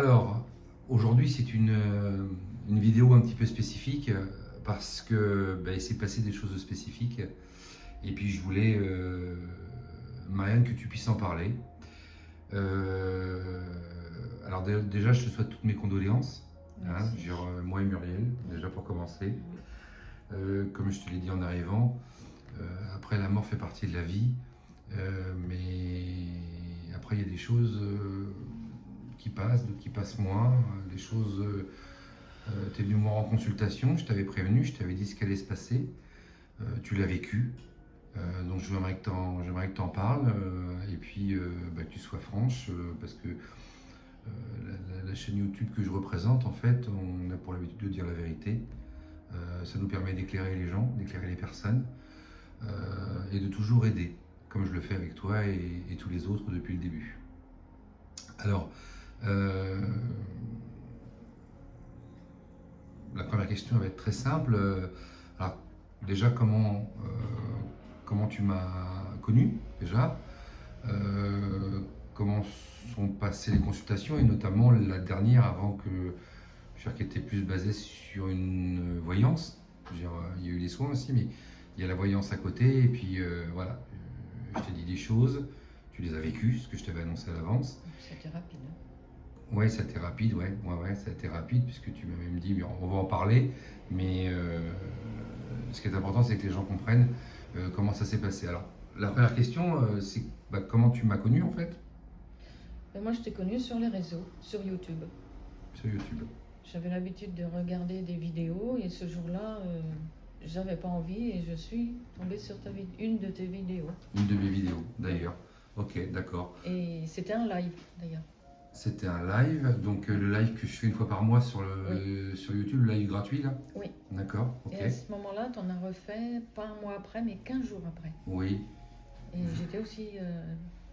Alors, aujourd'hui, c'est une vidéo un petit peu spécifique parce que il s'est passé des choses spécifiques et puis je voulais, Marianne, que tu puisses en parler. Euh, alors déjà, je te souhaite toutes mes condoléances, hein, Merci. moi et Muriel, déjà pour commencer. Oui. Comme je te l'ai dit en arrivant, après la mort fait partie de la vie, mais après il y a des choses qui passent, d'autres qui passent moins, des choses. Tu es venu me voir en consultation, je t'avais prévenu, je t'avais dit ce qui allait se passer. Tu l'as vécu, donc j'aimerais que tu en parles et puis que tu sois franche parce que la chaîne YouTube que je représente, en fait, on a pour l'habitude de dire la vérité. Ça nous permet d'éclairer les gens, d'éclairer les personnes et de toujours aider, comme je le fais avec toi et tous les autres depuis le début. Alors, euh, la première question va être très simple. Alors, déjà, comment tu m'as connu déjà Comment sont passées les consultations et notamment la dernière avant que qui était plus basée sur une voyance. Je veux dire, il y a eu les soins aussi, mais il y a la voyance à côté et puis voilà. Je t'ai dit des choses, tu les as vécues, ce que je t'avais annoncé à l'avance. C'était rapide, hein. Ouais, ça a été rapide, ouais, ça a été rapide, puisque tu m'as même dit, mais on va en parler, mais ce qui est important, c'est que les gens comprennent comment ça s'est passé. Alors, la première question, c'est comment tu m'as connu, en fait, Mais moi, je t'ai connu sur les réseaux, sur YouTube. sur YouTube. J'avais l'habitude de regarder des vidéos et ce jour-là, j'avais pas envie et je suis tombée sur une de tes vidéos. Une de mes vidéos, d'ailleurs. Ok, d'accord. Et c'était un live, d'ailleurs. C'était un live, donc le live que je fais une fois par mois Oui, sur YouTube, le live gratuit, là. oui. D'accord, ok. Et à ce moment-là, tu en as refait, pas un mois après, mais 15 jours après. Oui, Et j'étais aussi...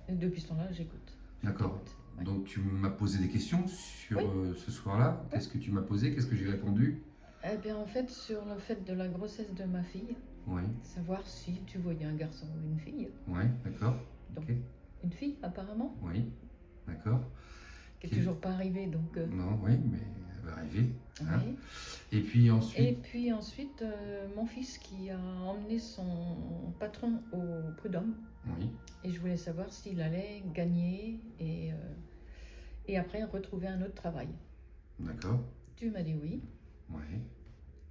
et depuis ce temps-là, j'écoute. Je d'accord. t'écoute. Ouais. Donc tu m'as posé des questions sur Oui, ce soir-là. oui. Qu'est-ce que tu m'as posé? Qu'est-ce que j'ai répondu? Eh bien, en fait, sur le fait de la grossesse de ma fille, Oui, savoir si tu voyais un garçon ou une fille. oui, d'accord. Donc, Ok, une fille, apparemment, oui, d'accord. qui est Qui- toujours pas arrivée, donc... Non, oui, mais elle va arriver, hein. oui. Et puis Et ensuite, puis ensuite, mon fils qui a emmené son patron au prud'homme, oui, et je voulais savoir s'il allait gagner et après retrouver un autre travail. d'accord, Tu m'as dit oui. oui,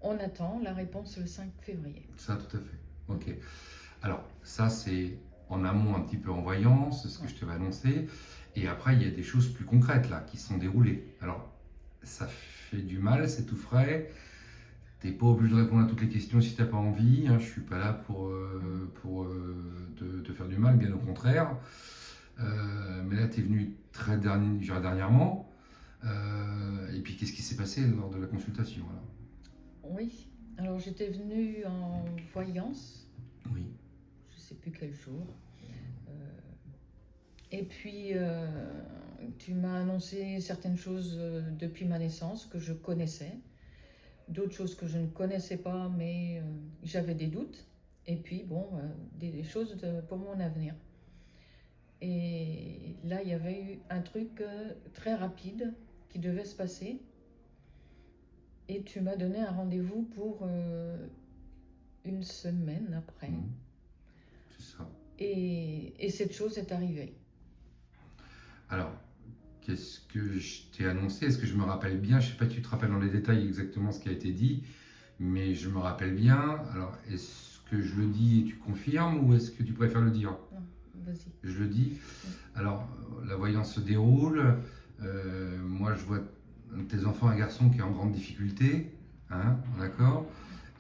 On attend la réponse le 5 février. ça tout à fait. Ok. Alors, ça c'est en amont un petit peu en voyance, c'est ce que Ouais. je te vais annoncer. Et après, il y a des choses plus concrètes là qui se sont déroulées. Alors, ça fait du mal, c'est tout frais. T'es pas obligé de répondre à toutes les questions si t'as pas envie, hein. Je suis pas là pour te faire du mal, bien au contraire. Mais là, tu es venu dernièrement. Et puis, qu'est-ce qui s'est passé lors de la consultation alors? Oui. Alors j'étais venue en voyance, Oui, je sais plus quel jour. Euh, Et puis, tu m'as annoncé certaines choses depuis ma naissance que je connaissais, d'autres choses que je ne connaissais pas, mais j'avais des doutes. Et puis, bon, des choses pour mon avenir. Et là, il y avait eu un truc très rapide qui devait se passer. Et tu m'as donné un rendez-vous pour une semaine après. mhm, c'est ça. Et cette chose est arrivée. Alors, qu'est-ce que je t'ai annoncé? Est-ce que je me rappelle bien? Je sais pas si tu te rappelles dans les détails exactement ce qui a été dit, mais je me rappelle bien. Alors, est-ce que je le dis et tu confirmes ou est-ce que tu préfères le dire? Non, vas-y. Je le dis. Oui. Alors, la voyance se déroule. Moi, je vois tes enfants, un garçon qui est en grande difficulté, hein, d'accord?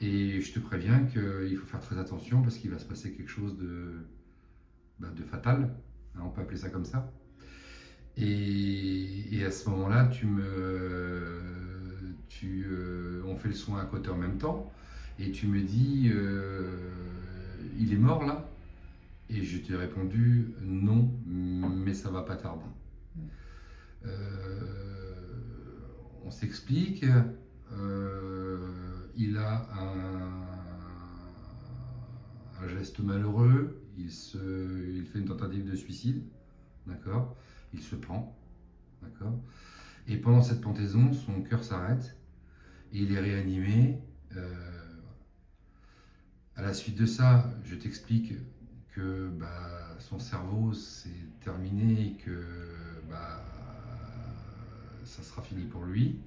Et je te préviens qu'il faut faire très attention parce qu'il va se passer quelque chose de fatal, hein, on peut appeler ça comme ça. Et à ce moment-là, on fait le soin à côté en même temps, et tu me dis, il est mort là? Et je t'ai répondu non, mais ça va pas tarder. Euh, on s'explique. Il a un geste malheureux. Il fait une tentative de suicide. D'accord. Il se prend. D'accord. Et pendant cette pendaison, son cœur s'arrête et il est réanimé. À la suite de ça, je t'explique que son cerveau c'est terminé et que bah, ça sera fini pour lui.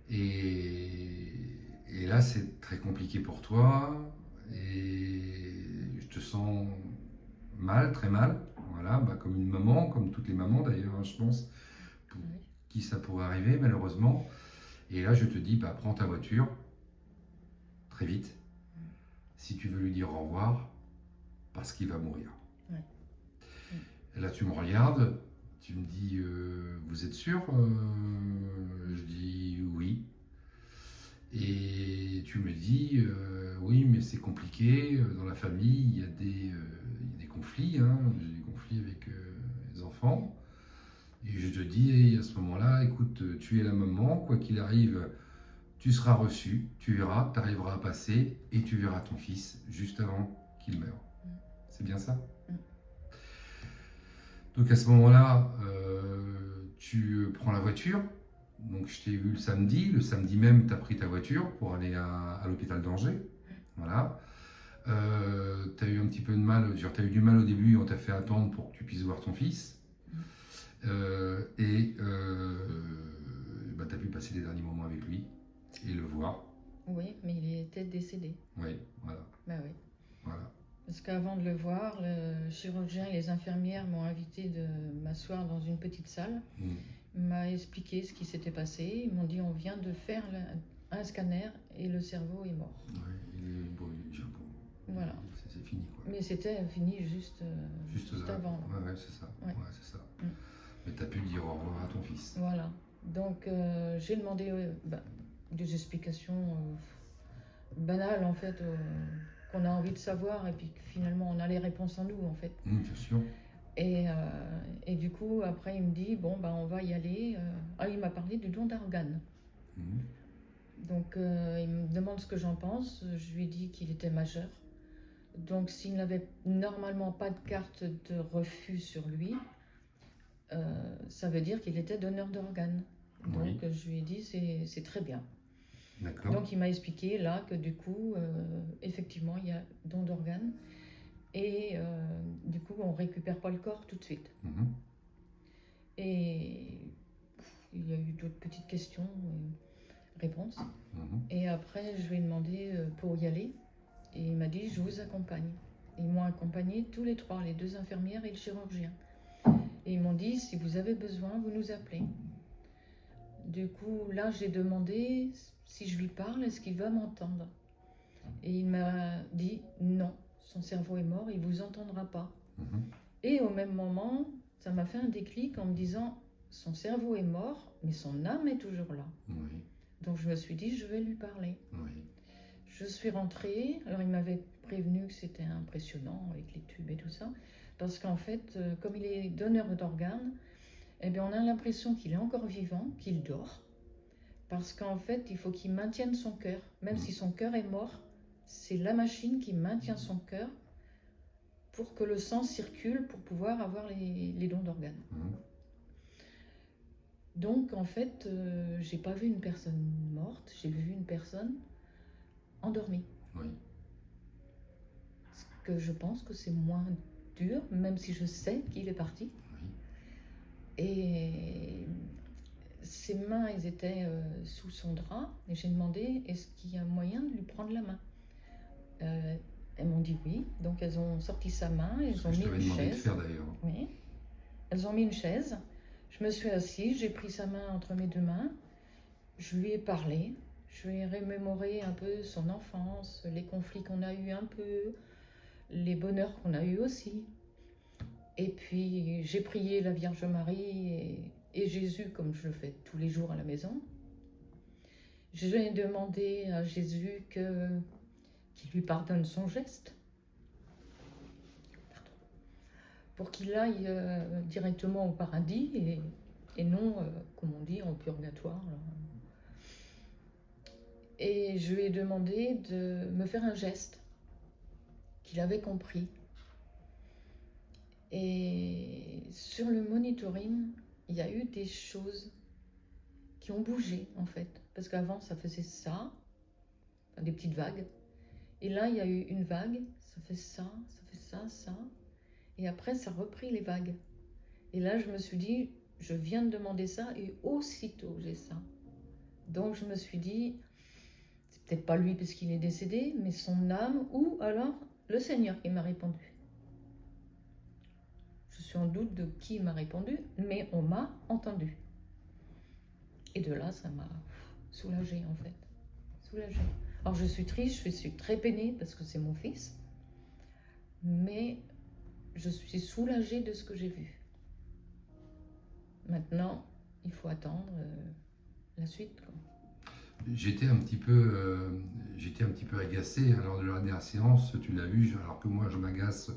Et là, c'est très compliqué pour toi et je te sens mal, très mal. Voilà, comme une maman, comme toutes les mamans d'ailleurs, hein, je pense, pour Oui. qui ça pourrait arriver malheureusement. Et là, je te dis, prends ta voiture très vite si tu veux lui dire au revoir parce qu'il va mourir. Ouais. Et là, tu me regardes, tu me dis, vous êtes sûr? Je dis oui. Et tu me dis, oui, mais c'est compliqué. Dans la famille, il y a des conflits. Hein. J'ai des conflits avec les enfants. Et je te dis à ce moment-là, écoute, tu es la maman, quoi qu'il arrive, tu seras reçu, tu verras, tu arriveras à passer et tu verras ton fils juste avant qu'il meure. C'est bien ça? Donc à ce moment-là, tu prends la voiture. Donc je t'ai vu le samedi même tu as pris ta voiture pour aller à l'hôpital d'Angers. Voilà. Tu as eu un petit peu de mal, tu as eu du mal au début, on t'a fait attendre pour que tu puisses voir ton fils. Et tu as pu passer les derniers moments avec lui et le voir. Oui, mais il était décédé. Oui, voilà. Bah oui. Voilà. Parce qu'avant de le voir, le chirurgien et les infirmières m'ont invité de m'asseoir dans une petite salle. M'a expliqué ce qui s'était passé. Ils m'ont dit on vient de faire un scanner et le cerveau est mort. Ouais, Voilà. C'est fini quoi. Mais c'était fini juste là. avant. Ouais, c'est ça. Ouais. Ouais, c'est ça. Mais tu as pu dire au revoir à ton fils. Voilà. Donc j'ai demandé des explications banales en fait, qu'on a envie de savoir et puis finalement on a les réponses en nous en fait. Bien sûr. Et du coup, après, il me dit, bon, on va y aller. Il m'a parlé du don d'organes. Donc, il me demande ce que j'en pense. Je lui ai dit qu'il était majeur. Donc, s'il n'avait normalement pas de carte de refus sur lui, ça veut dire qu'il était donneur d'organes. Donc, je lui ai dit, c'est très bien. D'accord. Donc, il m'a expliqué là que du coup, effectivement, il y a don d'organes. Et du coup, on récupère pas le corps tout de suite. Et il y a eu d'autres petites questions et réponses. Et après, je lui ai demandé pour y aller. Et il m'a dit, je vous accompagne. Ils m'ont accompagné tous les trois, les deux infirmières et le chirurgien. Et ils m'ont dit, si vous avez besoin, vous nous appelez. Du coup, là, j'ai demandé si je lui parle, est-ce qu'il va m'entendre? Et il m'a dit, non, son cerveau est mort, il ne vous entendra pas. Et au même moment, ça m'a fait un déclic en me disant, son cerveau est mort, mais son âme est toujours là. Donc je me suis dit, je vais lui parler. Je suis rentrée, alors il m'avait prévenu que c'était impressionnant avec les tubes et tout ça, parce qu'en fait, comme il est donneur d'organes, eh bien, on a l'impression qu'il est encore vivant, qu'il dort, parce qu'en fait, il faut qu'il maintienne son cœur. Même si son cœur est mort, c'est la machine qui maintient son cœur pour que le sang circule pour pouvoir avoir les dons d'organes. Donc, en fait, j'ai pas vu une personne morte, j'ai vu une personne endormie. Ce que je pense que c'est moins dur, même si je sais qu'il est parti. Et ses mains, elles étaient sous son drap, et j'ai demandé, est-ce qu'il y a moyen de lui prendre la main? Elles m'ont dit oui, donc elles ont sorti sa main, elles ont mis une chaise. De faire, d'ailleurs. Oui, elles ont mis une chaise. Je me suis assise, j'ai pris sa main entre mes deux mains, je lui ai parlé, je lui ai remémoré un peu son enfance, les conflits qu'on a eus un peu, les bonheurs qu'on a eus aussi. Et puis j'ai prié la Vierge Marie et Jésus comme je le fais tous les jours à la maison. Je lui ai demandé à Jésus qu'il lui pardonne son geste. Pour qu'il aille directement au paradis et non, comme on dit, en purgatoire. Et je lui ai demandé de me faire un geste qu'il avait compris. Et sur le monitoring, il y a eu des choses qui ont bougé en fait. Parce qu'avant ça faisait ça, enfin, des petites vagues. Et là il y a eu une vague, ça fait ça, ça fait ça, ça. Et après ça a repris les vagues. Et là je me suis dit, je viens de demander ça et aussitôt j'ai ça. Donc je me suis dit, c'est peut-être pas lui parce qu'il est décédé, mais son âme ou alors le Seigneur qui m'a répondu. Je suis en doute de qui m'a répondu, mais on m'a entendu. Et de là, ça m'a soulagée en fait. Soulagée. Alors je suis triste, je suis très peinée parce que c'est mon fils, mais je suis soulagée de ce que j'ai vu. Maintenant, il faut attendre la suite, quoi. J'étais un petit peu agacé lors de la dernière séance, tu l'as vu, alors que moi je m'agace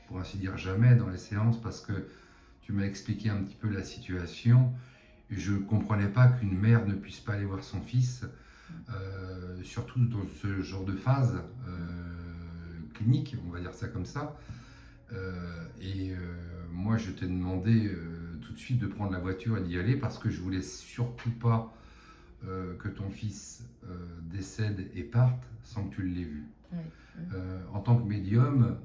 pour ainsi dire jamais dans les séances parce que tu m'as expliqué un petit peu la situation. Je ne comprenais pas qu'une mère ne puisse pas aller voir son fils, surtout dans ce genre de phase clinique, on va dire ça comme ça. Moi, je t'ai demandé tout de suite de prendre la voiture et d'y aller parce que je voulais surtout pas que ton fils décède et parte sans que tu l'aies vu. Oui. En tant que médium,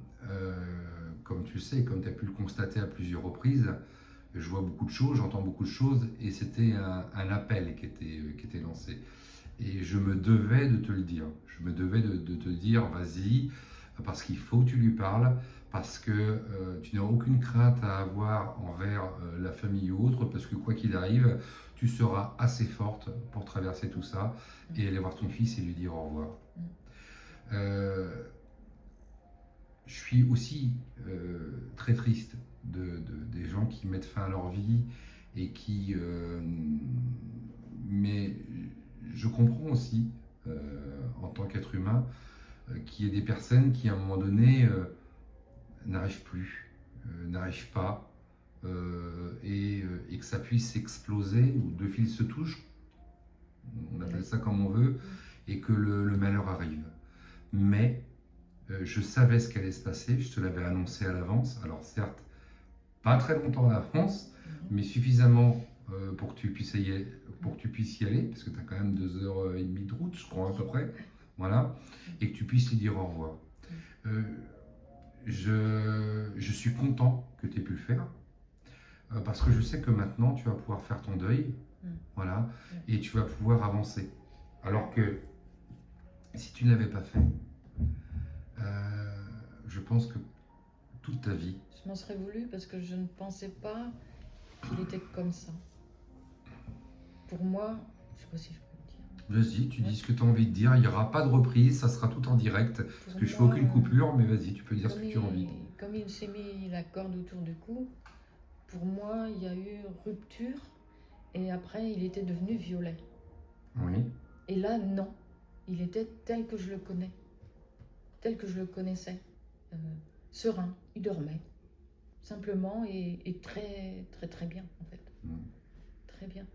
comme tu le sais, comme tu as pu le constater à plusieurs reprises, je vois beaucoup de choses, j'entends beaucoup de choses, et c'était un appel qui était lancé. Et je me devais de te le dire. Je me devais de te dire, vas-y, parce qu'il faut que tu lui parles, parce que tu n'as aucune crainte à avoir envers la famille ou autre, parce que quoi qu'il arrive, tu seras assez forte pour traverser tout ça et aller voir ton fils et lui dire au revoir. Je suis aussi très triste des gens qui mettent fin à leur vie et qui... mais je comprends aussi, en tant qu'être humain, qu'il y ait des personnes qui, à un moment donné, n'arrivent plus, n'arrivent pas, et que ça puisse exploser, ou deux fils se touchent, on appelle ça comme on veut, et que le malheur arrive. Mais je savais ce qui allait se passer, je te l'avais annoncé à l'avance, alors certes, pas très longtemps à l'avance, mais suffisamment pour que tu puisses y aller, parce que tu as quand même 2h30 de route, je crois, à peu près, voilà, et que tu puisses lui dire au revoir. Je suis content que tu aies pu le faire, parce que je sais que maintenant, tu vas pouvoir faire ton deuil, voilà, et tu vas pouvoir avancer. Alors que, si tu ne l'avais pas fait, je pense que toute ta vie... Je m'en serais voulu parce que je ne pensais pas qu'il était comme ça. Pour moi, je ne sais pas si je peux le dire. Vas-y, tu dis ce que tu as envie de dire, il n'y aura pas de reprise, ça sera tout en direct, parce que je fais aucune coupure, mais vas-y, tu peux dire ce que tu as envie. Comme il s'est mis la corde autour du cou, pour moi, il y a eu rupture, et après, il était devenu violet. Oui. Et là, non, il était tel que je le connais, tel que je le connaissais, serein, il dormait, simplement, et très, très, très bien, en fait. Très bien.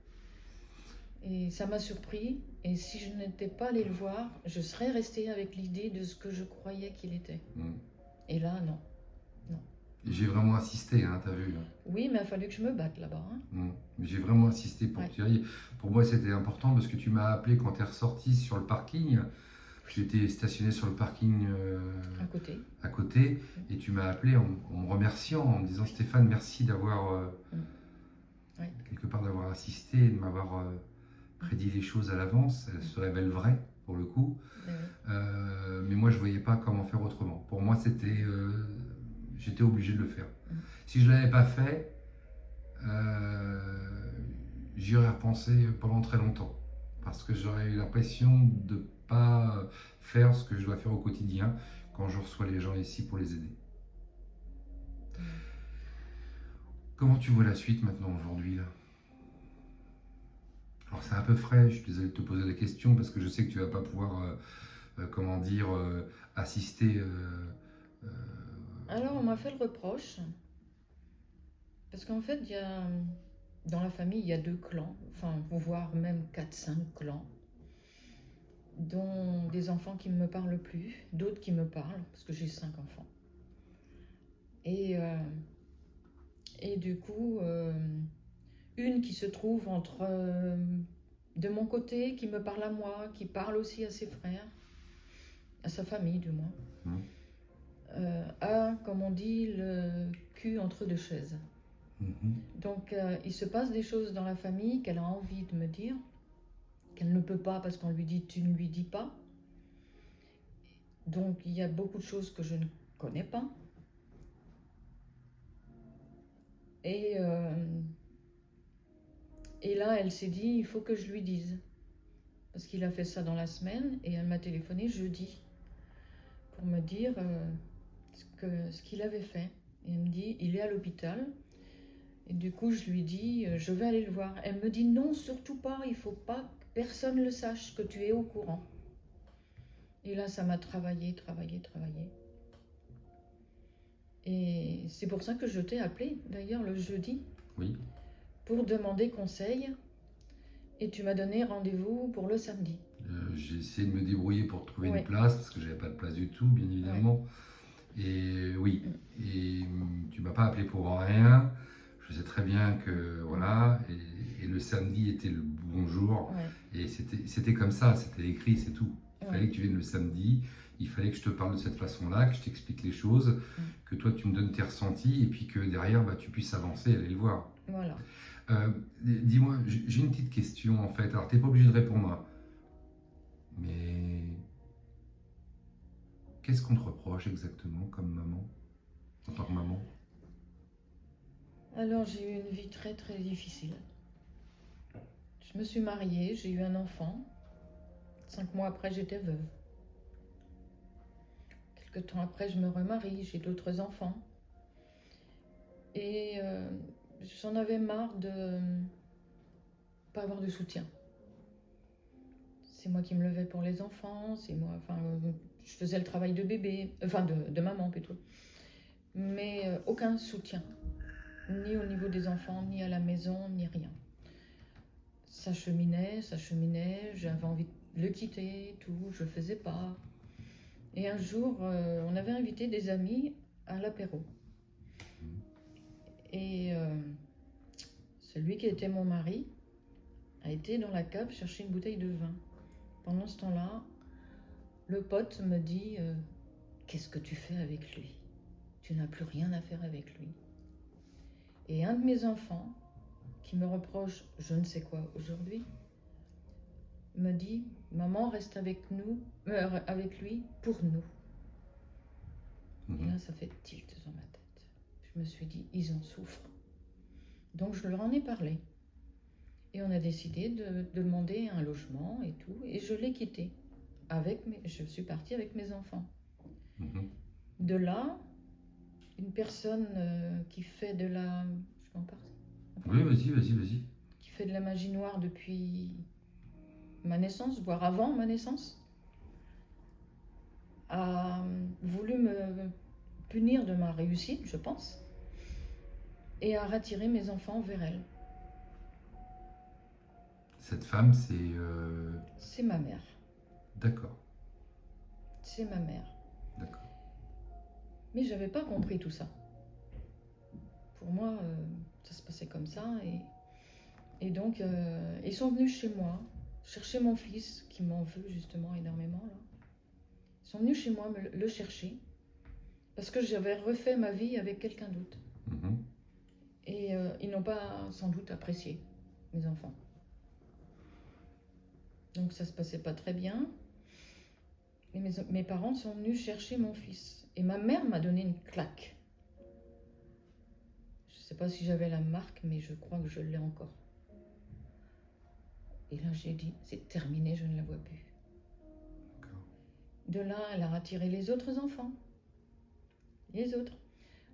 Et ça m'a surpris, et si je n'étais pas allée le voir, je serais restée avec l'idée de ce que je croyais qu'il était. Et là, non. Non. J'ai vraiment insisté, hein, t'as vu. Oui, mais il a fallu que je me batte là-bas. J'ai vraiment insisté pour que tu ailles. Pour moi, c'était important parce que tu m'as appelé quand tu es ressorti sur le parking. J'étais stationné sur le parking à côté, et tu m'as appelé en me remerciant, en me disant Stéphane, merci d'avoir quelque part d'avoir assisté, de m'avoir prédit les choses à l'avance. Elles se révèlent vraies pour le coup. Mais moi, je voyais pas comment faire autrement. Pour moi, c'était j'étais obligé de le faire. Si je l'avais pas fait, j'y aurais repensé pendant très longtemps, parce que j'aurais eu l'impression de pas faire ce que je dois faire au quotidien quand je reçois les gens ici pour les aider. Comment tu vois la suite maintenant, aujourd'hui, là? Alors c'est un peu frais, je suis désolé de te poser la question parce que je sais que tu vas pas pouvoir, assister. Alors on m'a fait le reproche, parce qu'en fait, dans la famille, il y a 2 clans, enfin, voire même 4-5 clans, dont des enfants qui ne me parlent plus, d'autres qui me parlent, parce que j'ai 5 enfants. Et du coup, une qui se trouve entre de mon côté, qui me parle à moi, qui parle aussi à ses frères, à sa famille du moins, a, comme on dit, le cul entre deux chaises. Donc il se passe des choses dans la famille qu'elle a envie de me dire, qu'elle ne peut pas parce qu'on lui dit tu ne lui dis pas. Donc il y a beaucoup de choses que je ne connais pas. Et là, elle s'est dit, il faut que je lui dise. Parce qu'il a fait ça dans la semaine et elle m'a téléphoné jeudi pour me dire ce qu'il avait fait. Et elle me dit, il est à l'hôpital. Et du coup, je lui dis, je vais aller le voir. Elle me dit, non, surtout pas, il faut pas que personne le sache, que tu es au courant. Et là, ça m'a travaillé. Et c'est pour ça que je t'ai appelé, d'ailleurs, le jeudi. Oui. Pour demander conseil. Et tu m'as donné rendez-vous pour le samedi. J'ai essayé de me débrouiller pour trouver une place, parce que j'avais pas de place du tout, bien évidemment. Et oui, et tu m'as pas appelé pour rien. Je sais très bien que voilà, et le samedi était le bon jour. Et c'était comme ça, c'était écrit, c'est tout. Il fallait que tu viennes le samedi, il fallait que je te parle de cette façon-là, que je t'explique les choses, que toi tu me donnes tes ressentis, et puis que derrière tu puisses avancer et aller le voir. Voilà. Dis-moi, j'ai une petite question en fait. Alors, tu n'es pas obligé de répondre, mais qu'est-ce qu'on te reproche exactement comme maman, en tant que maman? Alors, j'ai eu une vie très très difficile. Je me suis mariée, j'ai eu un enfant. 5 mois après, j'étais veuve. Quelque temps après, je me remarie, j'ai d'autres enfants. Et j'en avais marre de pas avoir de soutien. C'est moi qui me levais pour les enfants, c'est moi, je faisais le travail de bébé, de maman plutôt. Mais aucun soutien, ni au niveau des enfants, ni à la maison, ni rien. Ça cheminait, j'avais envie de le quitter, tout, je le faisais pas. Et un jour, on avait invité des amis à l'apéro. Et celui qui était mon mari a été dans la cave chercher une bouteille de vin. Pendant ce temps-là, le pote me dit qu'est-ce que tu fais avec lui? Tu n'as plus rien à faire avec lui. Et un de mes enfants, qui me reproche je ne sais quoi aujourd'hui, me dit maman reste avec lui pour nous. Et là, ça fait tilt dans ma tête. Je me suis dit ils en souffrent. Donc je leur en ai parlé. Et on a décidé de demander un logement et tout. Et je l'ai quitté. Je suis partie avec mes enfants. De là, une personne qui fait de la... Je peux en parler? Oui, vas-y. Qui fait de la magie noire depuis ma naissance, voire avant ma naissance, a voulu me punir de ma réussite, je pense, et a rattiré mes enfants vers elle. Cette femme, c'est... C'est ma mère. D'accord. C'est ma mère. D'accord. Mais j'avais pas compris tout ça. Pour moi, ça se passait comme ça. Et donc, ils sont venus chez moi, chercher mon fils, qui m'en veut justement énormément. Là. Ils sont venus chez moi le chercher, parce que j'avais refait ma vie avec quelqu'un d'autre. Et ils n'ont pas sans doute apprécié, mes enfants. Donc ça se passait pas très bien. Et mes parents sont venus chercher mon fils. Et ma mère m'a donné une claque. Je ne sais pas si j'avais la marque, mais je crois que je l'ai encore. Et là, j'ai dit, c'est terminé, je ne la vois plus. De là, elle a attiré les autres enfants. Les autres.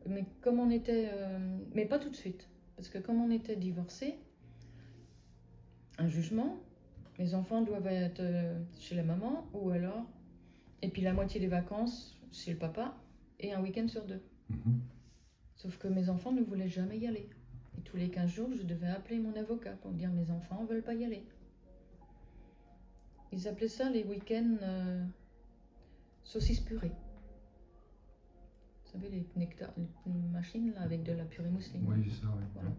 Mais comme on était... mais pas tout de suite. Parce que comme on était divorcés, un jugement, les enfants doivent être chez la maman, ou alors... Et puis la moitié des vacances chez le papa, et un week-end sur 2. Sauf que mes enfants ne voulaient jamais y aller. Et tous les 15 jours, je devais appeler mon avocat pour dire mes enfants ne veulent pas y aller. Ils appelaient ça les week-ends saucisses purées. Vous savez, les machines là, avec de la purée mousseline. Oui, ça, oui. Voilà.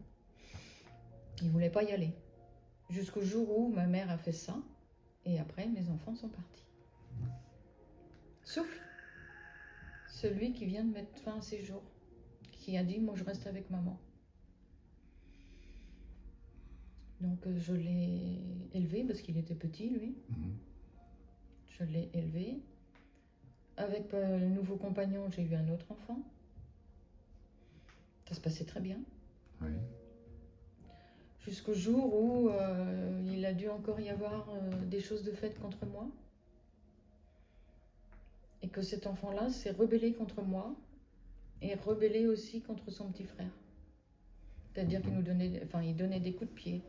Il ne voulait pas y aller. Jusqu'au jour où ma mère a fait ça, et après, mes enfants sont partis. Sauf celui qui vient de mettre fin à ses jours, qui a dit, moi je reste avec maman. Donc je l'ai élevé, parce qu'il était petit, lui. Je l'ai élevé. Avec le nouveau compagnon, j'ai eu un autre enfant. Ça se passait très bien. Oui. Jusqu'au jour où il a dû encore y avoir des choses de fait contre moi. Et que cet enfant-là s'est rebellé contre moi et rebellé aussi contre son petit frère. C'est-à-dire qu'il il donnait des coups de pied.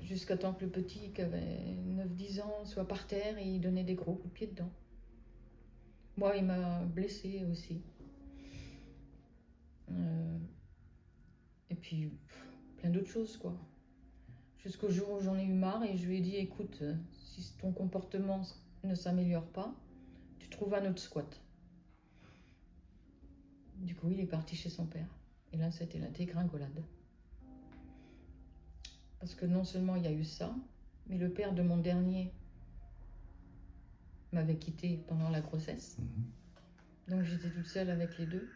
Jusqu'à temps que le petit, qui avait 9-10 ans, soit par terre et il donnait des gros coups de pied dedans. Moi, il m'a blessée aussi. Et puis, plein d'autres choses, quoi. Jusqu'au jour où j'en ai eu marre et je lui ai dit, écoute, si ton comportement ne s'améliore pas, tu trouves un autre squat. Du coup, il est parti chez son père. Et là, c'était la dégringolade. Parce que non seulement il y a eu ça, mais le père de mon dernier m'avait quitté pendant la grossesse. Donc j'étais toute seule avec les deux.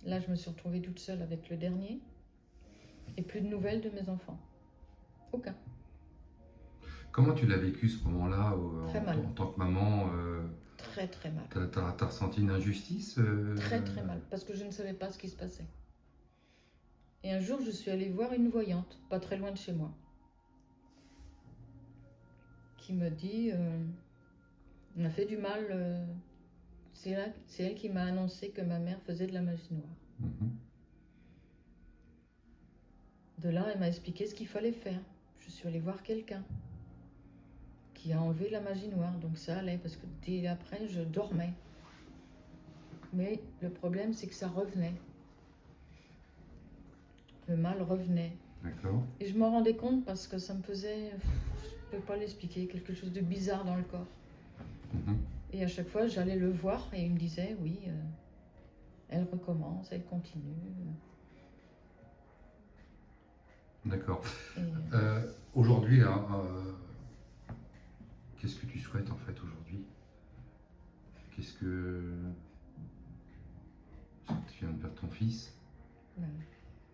Là, je me suis retrouvée toute seule avec le dernier. Et plus de nouvelles de mes enfants. Aucun. Comment tu l'as vécu ce moment-là Très mal. en tant que maman Très très mal. T'as ressenti une injustice Très très mal, parce que je ne savais pas ce qui se passait. Et un jour, je suis allée voir une voyante, pas très loin de chez moi, qui me dit, on a fait du mal, c'est elle qui m'a annoncé que ma mère faisait de la magie noire. De là, elle m'a expliqué ce qu'il fallait faire. Je suis allée voir quelqu'un qui a enlevé la magie noire, donc ça allait, parce que dès après, je dormais. Mais le problème, c'est que ça revenait. Le mal revenait. D'accord. Et je m'en rendais compte parce que ça me faisait, je ne peux pas l'expliquer, quelque chose de bizarre dans le corps. Et à chaque fois, j'allais le voir et il me disait, oui, elle recommence, elle continue. D'accord. Aujourd'hui, là, qu'est-ce que tu souhaites en fait aujourd'hui? Qu'est-ce que... Tu viens de perdre ton fils. Ouais.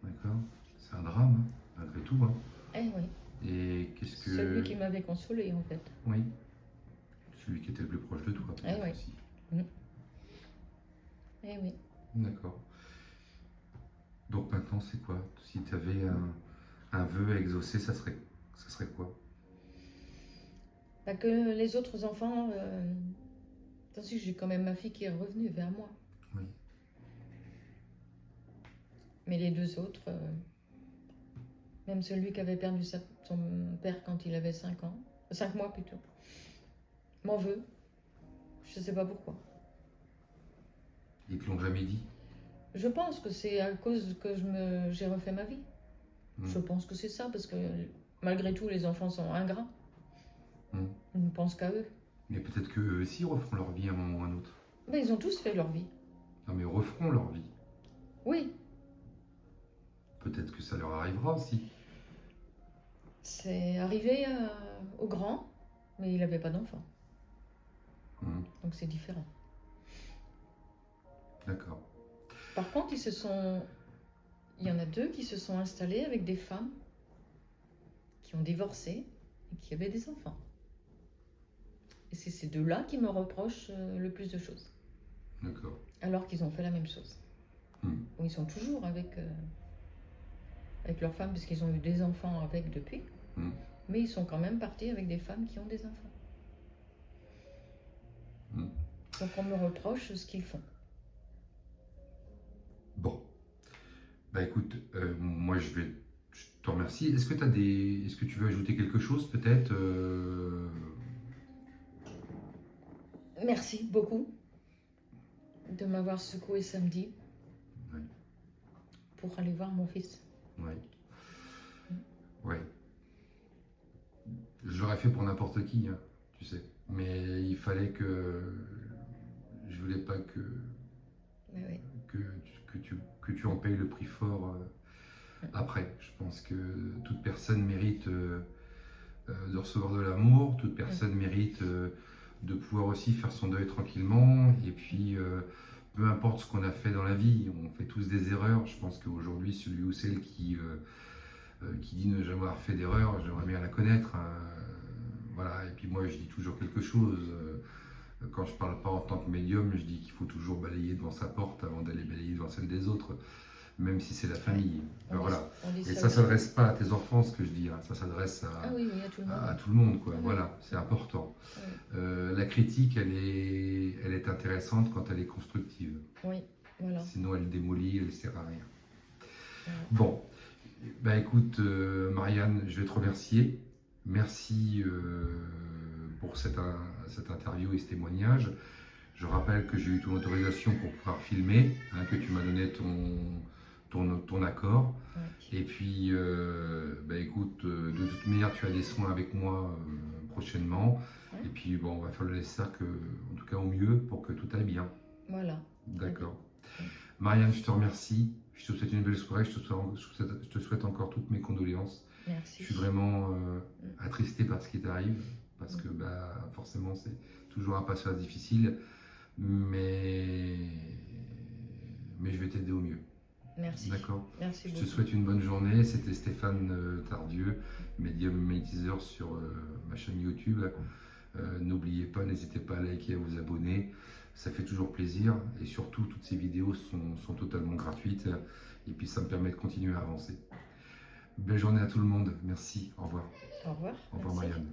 D'accord. C'est un drame, hein, malgré tout. Hein. Eh oui. Et qu'est-ce que... Celui qui m'avait consolé en fait. Oui. Celui qui était le plus proche de toi. Eh oui. Aussi. Eh oui. D'accord. Donc maintenant, c'est quoi? Si tu avais un vœu à exaucer, ça serait quoi? Bah, que les autres enfants... Attention, j'ai quand même ma fille qui est revenue vers moi. Oui. Mais les deux autres, même celui qui avait perdu son père quand il avait 5 ans, 5 mois plutôt, m'en veut. Je ne sais pas pourquoi. Ils te l'ont jamais dit? Je pense que c'est à cause que j'ai refait ma vie. Je pense que c'est ça, parce que malgré tout, les enfants sont ingrats. Ils ne pensent qu'à eux. Mais peut-être qu'eux aussi referont leur vie à un moment ou à un autre. Mais ils ont tous fait leur vie. Non, mais referont leur vie. Oui. Peut-être que ça leur arrivera aussi. C'est arrivé au grand, mais il n'avait pas d'enfant. Donc c'est différent. D'accord. Par contre, il y en a 2 qui se sont installés avec des femmes qui ont divorcé et qui avaient des enfants. Et c'est ces 2-là qui me reprochent le plus de choses. D'accord. Alors qu'ils ont fait la même chose. Bon, ils sont toujours avec leurs femmes, parce qu'ils ont eu des enfants avec depuis. Mais ils sont quand même partis avec des femmes qui ont des enfants. Donc on me reproche ce qu'ils font. Bon. Bah écoute, moi je te remercie. Est-ce que tu veux ajouter quelque chose peut-être Merci beaucoup de m'avoir secoué samedi pour aller voir mon fils. Oui. Ouais. Je l'aurais fait pour n'importe qui, hein, tu sais. Mais il fallait que... Je voulais pas que tu en payes le prix fort après. Je pense que toute personne mérite de recevoir de l'amour, toute personne mérite de pouvoir aussi faire son deuil tranquillement. Et puis, peu importe ce qu'on a fait dans la vie, on fait tous des erreurs. Je pense qu'aujourd'hui, celui ou celle qui dit ne jamais avoir fait d'erreur, j'aimerais bien la connaître, hein. Voilà. Et puis moi, je dis toujours quelque chose. Quand je parle pas en tant que médium, je dis qu'il faut toujours balayer devant sa porte avant d'aller balayer devant celle des autres, même si c'est la famille. On dit- Voilà. on dit Et ça ça aussi. s'adresse pas à tes enfants, ce que je dis, hein. Ça s'adresse Ah oui, oui, à tout le monde. à tout le monde, quoi. Oui. Voilà, c'est important. Oui. La critique, elle est intéressante quand elle est constructive. Oui, voilà. Sinon, elle démolit, elle sert à rien. Voilà. Bon, bah écoute, Marianne, je vais te remercier. Merci pour cette interview et ce témoignage. Je rappelle que j'ai eu ton autorisation pour pouvoir filmer, hein, que tu m'as donné ton accord. Ouais. Et puis, bah écoute, de toute manière, tu as des soins avec moi prochainement. Ouais. Et puis, bon, on va faire le nécessaire, en tout cas au mieux, pour que tout aille bien. Voilà. D'accord. Ouais. Marianne, je te remercie. Je te souhaite une belle soirée. Je te souhaite encore toutes mes condoléances. Merci. Je suis vraiment attristé par ce qui t'arrive, parce que bah, forcément, c'est toujours un passage difficile. Mais je vais t'aider au mieux. Merci. D'accord. Merci Je beaucoup. te souhaite une bonne journée. C'était Stéphane Tardieu, médium magnétiseur sur ma chaîne YouTube. N'oubliez pas, n'hésitez pas à liker, à vous abonner. Ça fait toujours plaisir. Et surtout, toutes ces vidéos sont totalement gratuites. Et puis, ça me permet de continuer à avancer. Belle journée à tout le monde. Merci. Au revoir. Au revoir. Au revoir, Merci. Marianne.